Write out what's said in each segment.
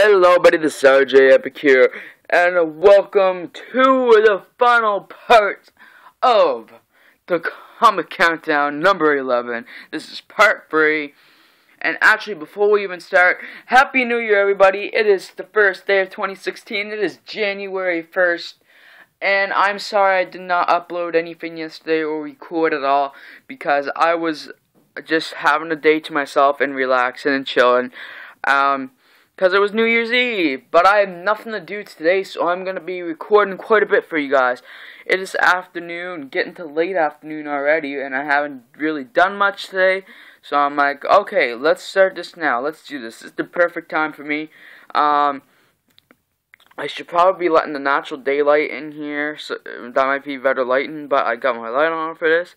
Hello, buddy, this is RJ Epic here, and welcome to the final part of the Comic Countdown number 11. This is part 3, and actually, before we even start, Happy New Year, everybody. It is the first day of 2016. It is January 1st, and I'm sorry I did not upload anything yesterday or record at all, because I was just having a day to myself and relaxing and chilling. Because it was New Year's Eve, but I have nothing to do today, so I'm going to be recording quite a bit for you guys. It is afternoon, getting to late afternoon already, and I haven't really done much today, so I'm like, okay, let's start this now, let's do this. This is the perfect time for me. I should probably be letting the natural daylight in here, so that might be better lighting, but I got my light on for this.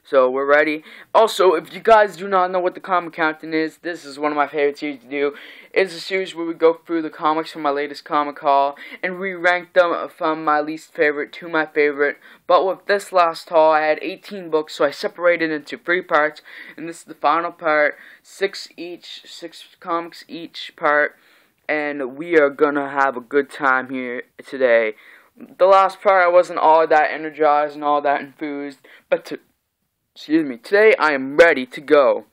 So, we're ready. Also, if you guys do not know what the Comic Countdown is, this is one of my favorite series to do. It's a series where we go through the comics from my latest comic haul, and we rank them from my least favorite to my favorite. But with this last haul, I had 18 books, so I separated into 3 parts, and this is the final part. 6 comics each part, and we are gonna have a good time here today. The last part, I wasn't all that energized and all that enthused, but today I am ready to go.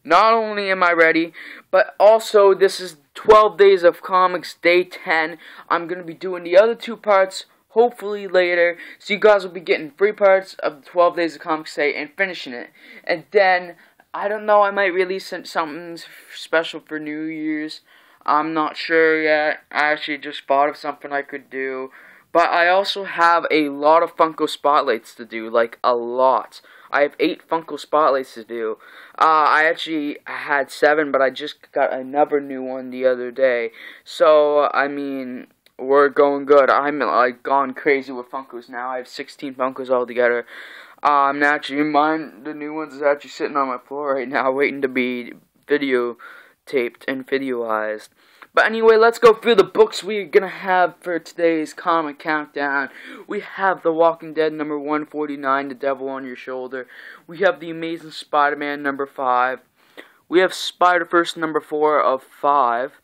Not only am I ready, but also this is 12 Days of Comics, Day 10. I'm going to be doing the other 2 parts, hopefully later. So you guys will be getting 3 parts of 12 Days of Comics Day and finishing it. And then, I don't know, I might release something special for New Year's. I'm not sure yet. I actually just thought of something I could do. But I also have a lot of Funko Spotlights to do, like a lot. I have 8 Funko Spotlights to do. I actually had 7, but I just got another new one the other day. So, I mean, we're going good. I'm like gone crazy with Funkos now. I have 16 Funkos altogether. The new ones is actually sitting on my floor right now, waiting to be videotaped and videoized. But anyway, let's go through the books we're going to have for today's Comic Countdown. We have The Walking Dead number 149, The Devil on Your Shoulder. We have The Amazing Spider-Man number 5. We have Spider-Verse number 4 of 5.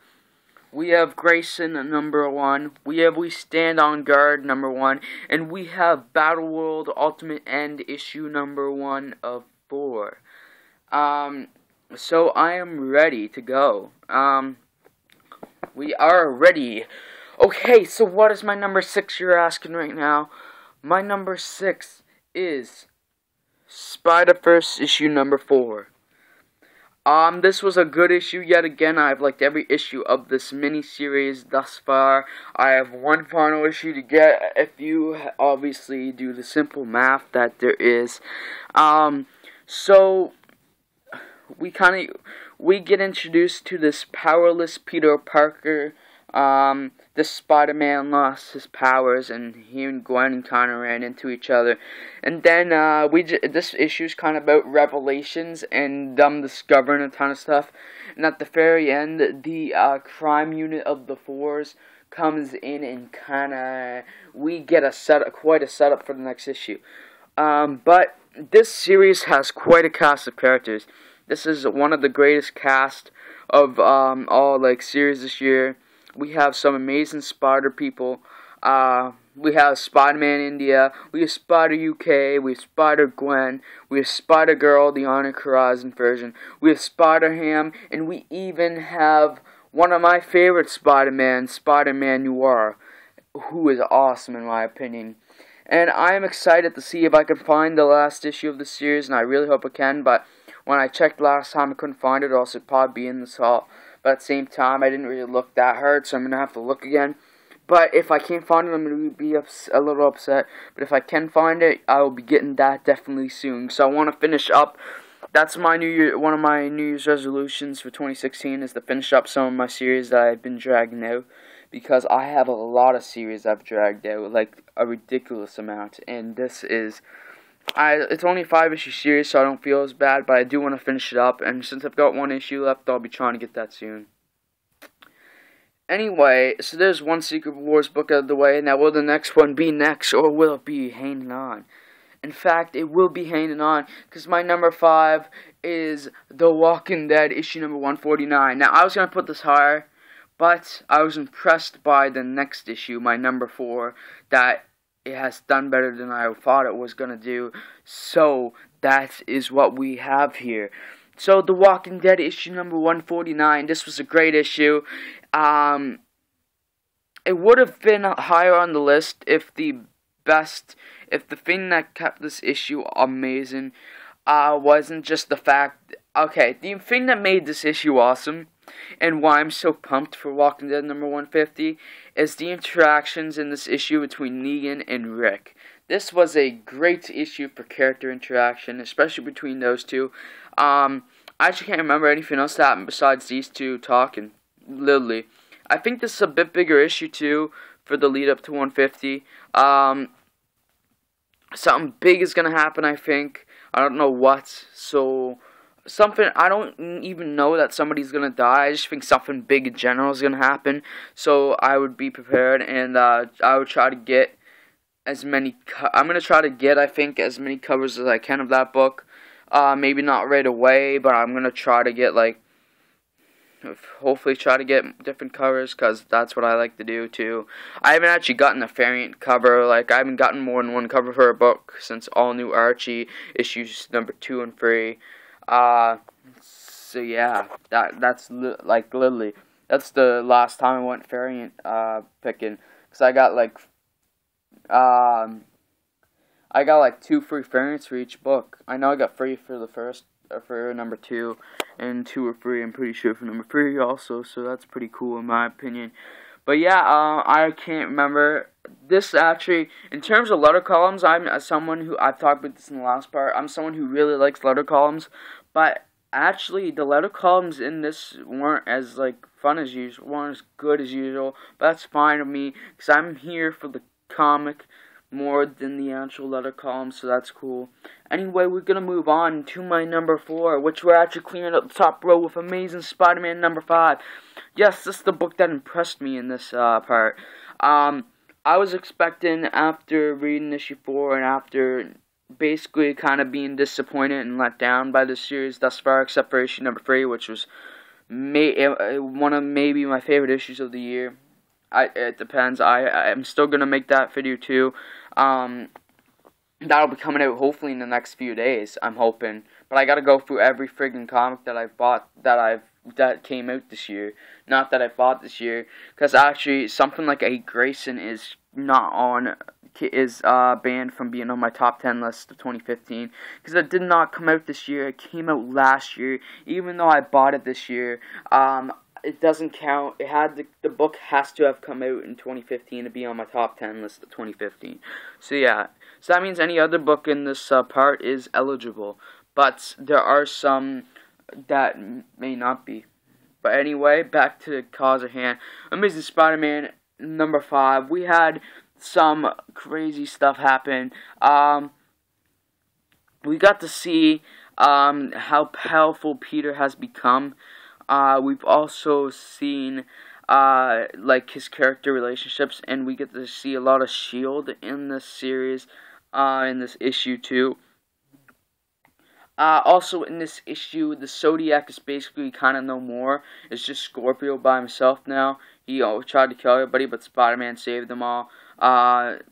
We have Grayson number 1. We have We Stand on Guard number 1. And we have Battle World Ultimate End issue number 1 of 4. So I am ready to go. We are ready. Okay, so what is my number 6 you're asking right now? My number 6 is Spider-Verse issue number 4. This was a good issue yet again. I've liked every issue of this mini-series thus far. I have one final issue to get if you obviously do the simple math that there is. So we get introduced to this powerless Peter Parker. This Spider-Man lost his powers, and he and Gwen kind of ran into each other. And then this issue's kind of about revelations and them discovering a ton of stuff. And at the very end, the crime unit of the Fours comes in and we get quite a setup for the next issue. But this series has quite a cast of characters. This is one of the greatest cast of all series this year. We have some amazing Spider people. We have Spider-Man India. We have Spider UK. We have Spider Gwen. We have Spider Girl, the Honor Horizon version. We have Spider Ham, and we even have one of my favorite Spider-Man, Spider-Man Noir, who is awesome in my opinion. And I am excited to see if I can find the last issue of the series, and I really hope I can. But when I checked last time, I couldn't find it, or else it'd probably be in this haul. But at the same time, I didn't really look that hard, so I'm going to have to look again. But if I can't find it, I'm going to be a little upset. But if I can find it, I will be getting that definitely soon. So I want to finish up. That's one of my New Year's resolutions for 2016 is to finish up some of my series that I've been dragging out. Because I have a lot of series I've dragged out, like a ridiculous amount. And this is... it's only a 5-issue series, so I don't feel as bad, but I do want to finish it up, and since I've got 1 issue left, I'll be trying to get that soon. Anyway, so there's one Secret Wars book out of the way. Now, will the next one be next, or will it be hanging on? In fact, it will be hanging on, because my number 5 is The Walking Dead issue number 149. Now, I was going to put this higher, but I was impressed by the next issue, my number 4, that it has done better than I thought it was going to do. So, that is what we have here. So, The Walking Dead issue number 149, this was a great issue. It would have been higher on the list if the thing that kept this issue amazing wasn't just the fact, okay, the thing that made this issue awesome, and why I'm so pumped for Walking Dead number 150, is the interactions in this issue between Negan and Rick. This was a great issue for character interaction, especially between those two. I actually can't remember anything else that happened besides these two talking, literally. I think this is a bit bigger issue too for the lead up to 150. Something big is gonna happen, I think. I don't know what. So something, I don't even know that somebody's gonna die. I just think something big in general is gonna happen. So I would be prepared, and I would try to get as many. I'm gonna try to get, I think, as many covers as I can of that book. Maybe not right away, but I'm gonna try to get hopefully try to get different covers, because that's what I like to do too. I haven't actually gotten a variant cover, I haven't gotten more than one cover for a book since All New Archie issues number 2 and 3. So yeah, that's literally, that's the last time I went variant picking, because I got I got 2 free variants for each book. I know I got free for the first, for number 2, and 2 were free, I'm pretty sure, for number 3 also, so that's pretty cool in my opinion. But yeah, I can't remember. This actually, in terms of letter columns, I'm someone who, I've talked about this in the last part, I'm someone who really likes letter columns, but actually, the letter columns in this weren't as, fun as usual, weren't as good as usual, but that's fine with me, because I'm here for the comic more than the actual letter column, so that's cool. Anyway, we're gonna move on to my number 4, which we're actually clearing up the top row with Amazing Spider-Man number 5. Yes, this is the book that impressed me in this part. I was expecting, after reading issue 4 and after basically kind of being disappointed and let down by this series thus far, except for issue number 3, which was one of maybe my favorite issues of the year. It depends. I'm still gonna make that video too. That'll be coming out hopefully in the next few days, I'm hoping. But I gotta go through every friggin' comic that I've bought that came out this year. Not that I bought this year, because actually something like a Grayson is not on, is banned from being on my top 10 list of 2015, because it did not come out this year. It came out last year, even though I bought it this year. It doesn't count. It had the book has to have come out in 2015 to be on my top 10 list of 2015. So yeah, so that means any other book in this part is eligible, but there are some that may not be. But anyway, back to the cause at hand. Amazing Spider-Man number 5. We had some crazy stuff happen. We got to see how powerful Peter has become. We've also seen his character relationships, and we get to see a lot of S.H.I.E.L.D. in this series, in this issue too. Also in this issue, the Zodiac is basically kind of no more. It's just Scorpio by himself now. He tried to kill everybody, but Spider-Man saved them all,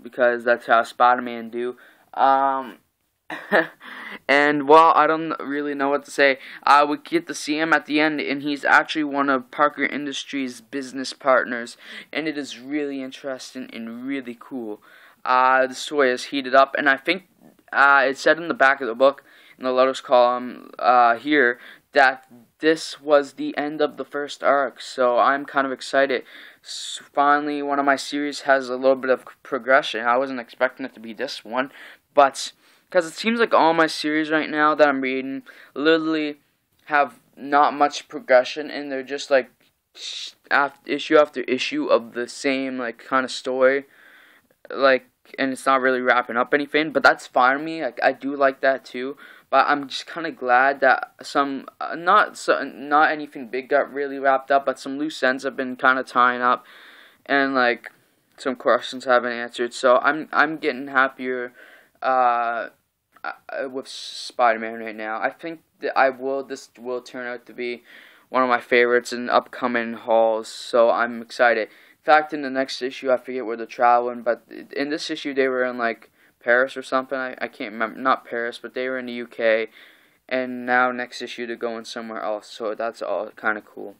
because that's how Spider-Man do. And while I don't really know what to say, we get to see him at the end, and he's actually one of Parker Industries' business partners, and it is really interesting and really cool. The story is heated up, and I think it said in the back of the book, in the letters column here, that this was the end of the first arc, so I'm kind of excited. Finally, one of my series has a little bit of progression. I wasn't expecting it to be this one, but because it seems like all my series right now that I'm reading literally have not much progression, and they're just issue after issue of the same kind of story, and it's not really wrapping up anything. But that's fine with me. I do like that too. But I'm just kind of glad that some not anything big got really wrapped up, but some loose ends have been kind of tying up, and some questions haven't answered. So I'm getting happier with Spider-Man right now. I think that this will turn out to be one of my favorites in upcoming hauls, so I'm excited. In fact, in the next issue, I forget where they're traveling, but in this issue, they were in, like, Paris or something. I can't remember. Not Paris, but they were in the UK, and now next issue, they're going somewhere else, so that's all kind of cool.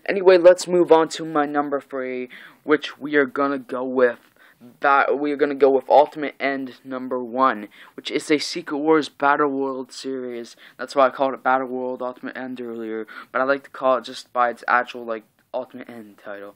Anyway, let's move on to my number 3, which we are gonna go with. We are going to go with Ultimate End number 1, which is a Secret Wars Battle World series. That's why I called it Battle World Ultimate End earlier, but I like to call it just by its actual, like, Ultimate End title.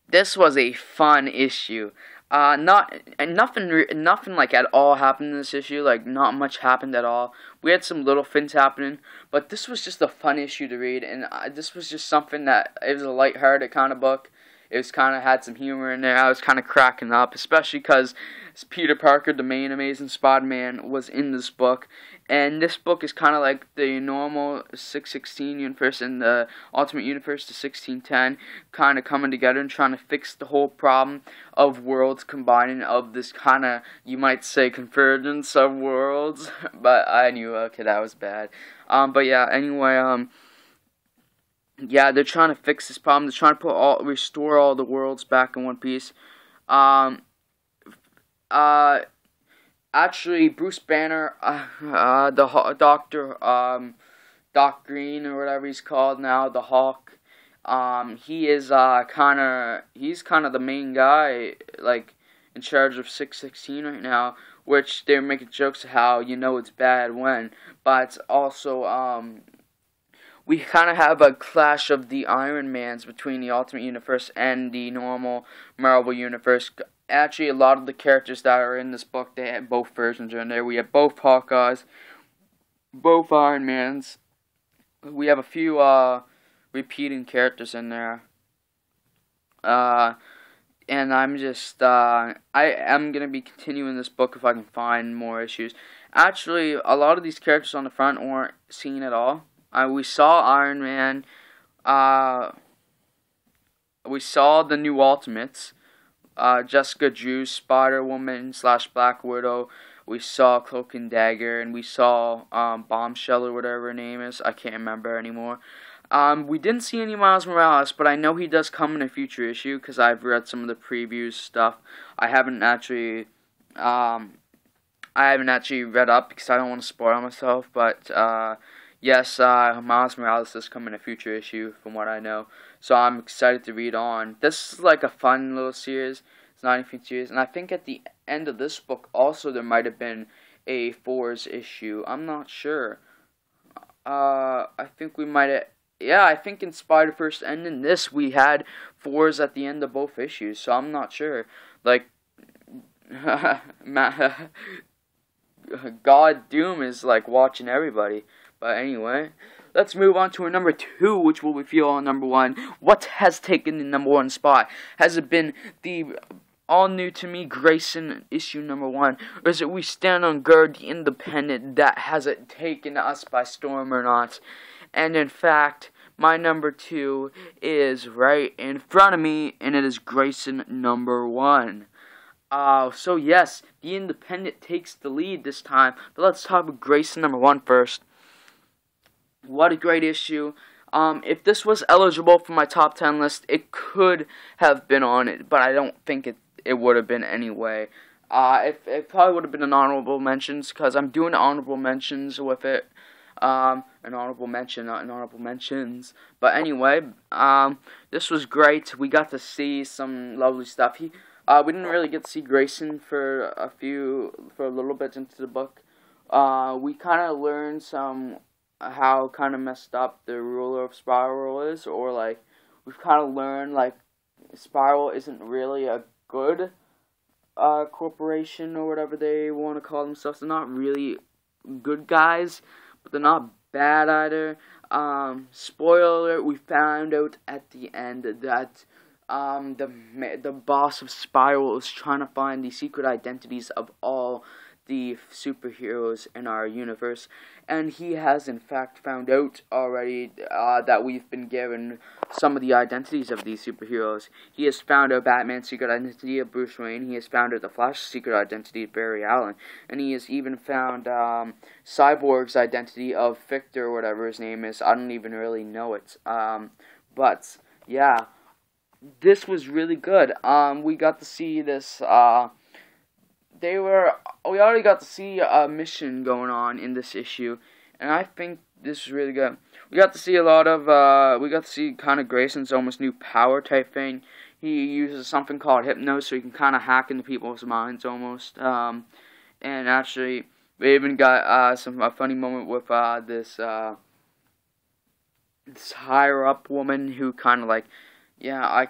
This was a fun issue. Nothing like at all happened in this issue. Like, not much happened at all. We had some little things happening, but this was just a fun issue to read, and this was just something that, it was a lighthearted kind of book. It was kind of had some humor in there. I was kind of cracking up, especially because Peter Parker, the main Amazing Spider-Man, was in this book. And this book is kind of like the normal 616 universe and the Ultimate Universe, the 1610, kind of coming together and trying to fix the whole problem of worlds combining, of this kind of, you might say, convergence of worlds. But I knew, okay, that was bad. But yeah, anyway, yeah, they're trying to fix this problem. They're trying to restore all the worlds back in one piece. Actually, Bruce Banner, the Doctor, Doc Green or whatever he's called now, the Hawk. He's kind of the main guy, like, in charge of 616 right now. Which they're making jokes of how you know it's bad when, but also we kind of have a clash of the Iron Mans between the Ultimate Universe and the normal Marvel Universe. Actually, a lot of the characters that are in this book, they have both versions in there. We have both Hawkeyes, both Iron Mans. We have a few repeating characters in there. And I'm just, I am going to be continuing this book if I can find more issues. Actually, a lot of these characters on the front weren't seen at all. We saw Iron Man. We saw the new Ultimates. Jessica Drew, Spider-Woman / Black Widow. We saw Cloak and Dagger, and we saw Bombshell or whatever her name is. I can't remember anymore. We didn't see any Miles Morales, but I know he does come in a future issue because I've read some of the previews stuff. I haven't actually read up because I don't want to spoil myself, but yes, Miles Morales does come in a future issue, from what I know. So I'm excited to read on. This is like a fun little series. It's not anything serious. And I think at the end of this book, also, there might have been a Fours issue. I'm not sure. I think we might have... Yeah, I think in Spider-Verse and in this, we had Fours at the end of both issues. So I'm not sure. Like... God Doom is, like, watching everybody. But anyway, let's move on to our number 2, which will reveal on number 1. What has taken the number 1 spot? Has it been the all new to me Grayson issue number 1? Or is it We Stand on Guard, the Independent, that has it taken us by storm or not? And in fact, my number 2 is right in front of me, and it is Grayson number 1. So yes, the Independent takes the lead this time. But let's talk about Grayson number 1 first. What a great issue. If this was eligible for my top 10 list, it could have been on it, but I don't think it would have been anyway. It probably would have been an honorable mentions, because I'm doing honorable mentions with it. An honorable mention, not an honorable mentions. But anyway, this was great. We got to see some lovely stuff. We didn't really get to see Grayson for a little bit into the book. We kind of learned how kind of messed up the ruler of Spiral is, or like we've kind of learned like Spiral isn't really a good corporation or whatever they want to call themselves. They're not really good guys, but they're not bad either. Spoiler alert, we found out at the end that the boss of Spiral is trying to find the secret identities of all the superheroes in our universe, and he has in fact found out already that we've been given some of the identities of these superheroes. He has found out Batman's secret identity of Bruce Wayne, he has found out the Flash's secret identity of Barry Allen, and he has even found Cyborg's identity of Victor, or whatever his name is. I don't even really know it. But yeah, this was really good. We got to see this. We already got to see a mission going on in this issue, and I think this is really good. We got to see a lot of, we got to see kind of Grayson's almost new power type thing. He uses something called Hypno, so he can kind of hack into people's minds almost. And actually, we even got a funny moment with this higher up woman who kind of like, yeah, I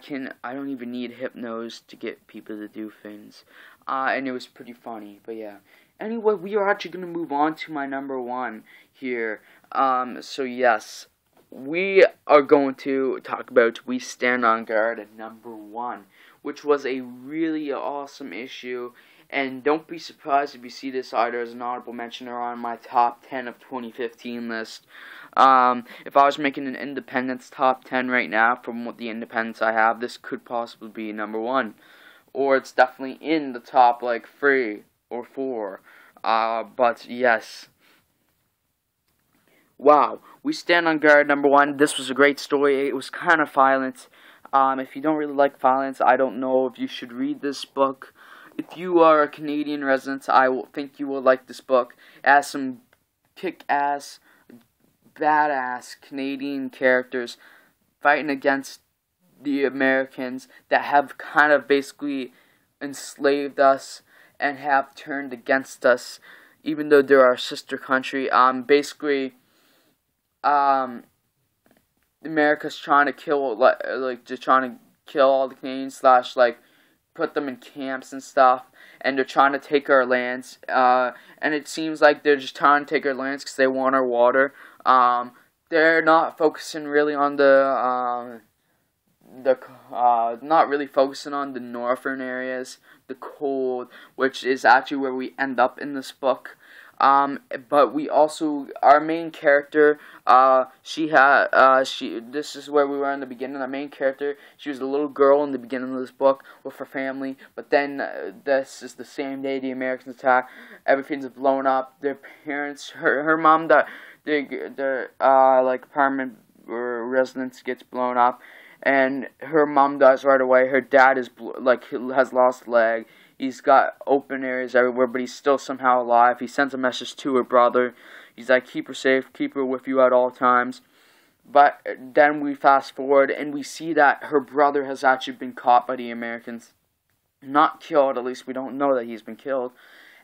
don't even need Hypnos to get people to do things. And it was pretty funny, but yeah. Anyway, we are actually going to move on to my number 1 here. So yes, we are going to talk about We Stand on Guard at number 1, which was a really awesome issue. And don't be surprised if you see this either as an honorable mention or on my top 10 of 2015 list. If I was making an Independence top 10 right now from what the Independents I have, this could possibly be number 1. Or it's definitely in the top, like, 3 or 4. But yes. Wow. We Stand on Guard, number 1. This was a great story. It was kind of violent. If you don't really like violence, I don't know if you should read this book. If you are a Canadian resident, I think you will like this book. It has some kick-ass, badass Canadian characters fighting against the Americans that have kind of basically enslaved us and have turned against us, even though they're our sister country. Basically, America's trying to kill, just trying to kill all the Canadians, put them in camps and stuff, and they're trying to take our lands, and it seems like they're just trying to take our lands because they want our water. They're not focusing really on not really focusing on the northern areas, the cold, which is actually where we end up in this book. But we also, our main character, this is where we were in the beginning. Our main character, she was a little girl in the beginning of this book with her family, but then this is the same day the Americans attack. Everything's blown up. Their parents, her mom, their apartment or residence gets blown up, and her mom dies right away. Her dad is has lost a leg. He's got open areas everywhere, but he's still somehow alive. He sends a message to her brother. He's like, keep her safe, keep her with you at all times. But then we fast forward, and we see that her brother has actually been caught by the Americans. Not killed, at least we don't know that he's been killed.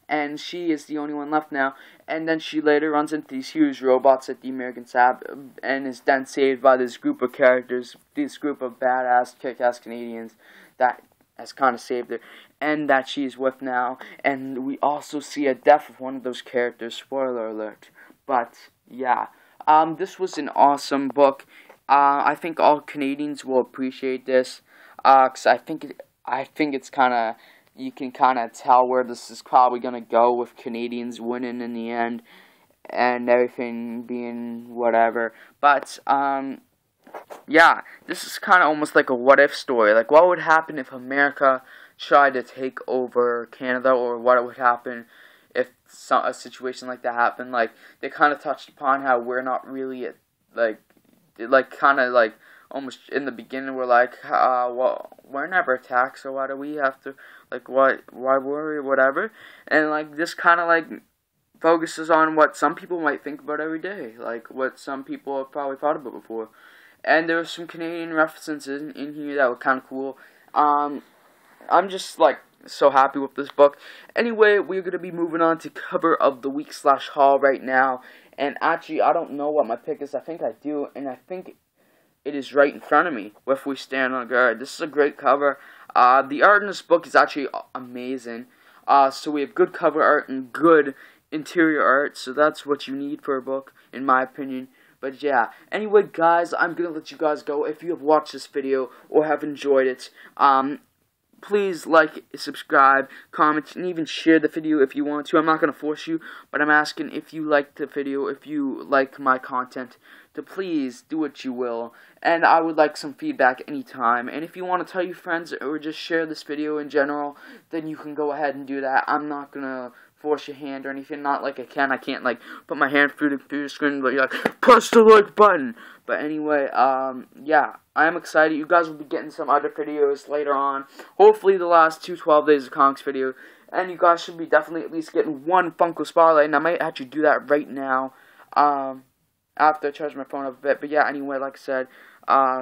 And she is the only one left now. And then she later runs into these huge robots that the Americans have, and is then saved by this group of characters, this group of badass, kick-ass Canadians that has kind of saved her, and that she's with now. And we also see a death of one of those characters, spoiler alert. But yeah, this was an awesome book. I think all Canadians will appreciate this, because I think it's kind of, you can kind of tell where this is probably going to go, with Canadians winning in the end and everything being whatever. But yeah, this is kind of almost like a what-if story. Like, what would happen if America tried to take over Canada, or what would happen if a situation like that happened. Like, they kind of touched upon how we're not really, almost in the beginning, we're like, well, we're never attacked, so why do we have to, why worry, whatever. And, this kind of, focuses on what some people might think about every day, what some people have probably thought about before. And there were some Canadian references in here that were kind of cool. I'm just, so happy with this book. Anyway, we're going to be moving on to cover of the week / haul right now. And actually, I don't know what my pick is. I think I do, and I think it is right in front of me, If We Stand on Guard. This is a great cover. The art in this book is actually amazing. So we have good cover art and good interior art, so that's what you need for a book, in my opinion. But yeah, anyway guys, I'm going to let you guys go. If you have watched this video or have enjoyed it, please like, subscribe, comment, and even share the video if you want to. I'm not going to force you, but I'm asking if you like the video, if you like my content, to please do what you will. And I would like some feedback anytime. And if you want to tell your friends or just share this video in general, then you can go ahead and do that. I'm not going to force your hand or anything. Not like I can't like put my hand through the screen, but you're like, press the like button. But anyway, yeah, I am excited. You guys will be getting some other videos later on. Hopefully the last 12 Days of Comics video. And you guys should be definitely at least getting one Funko Spotlight. And I might actually do that right now, after I charge my phone up a bit. But yeah, anyway, like I said,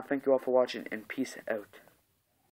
thank you all for watching, and peace out.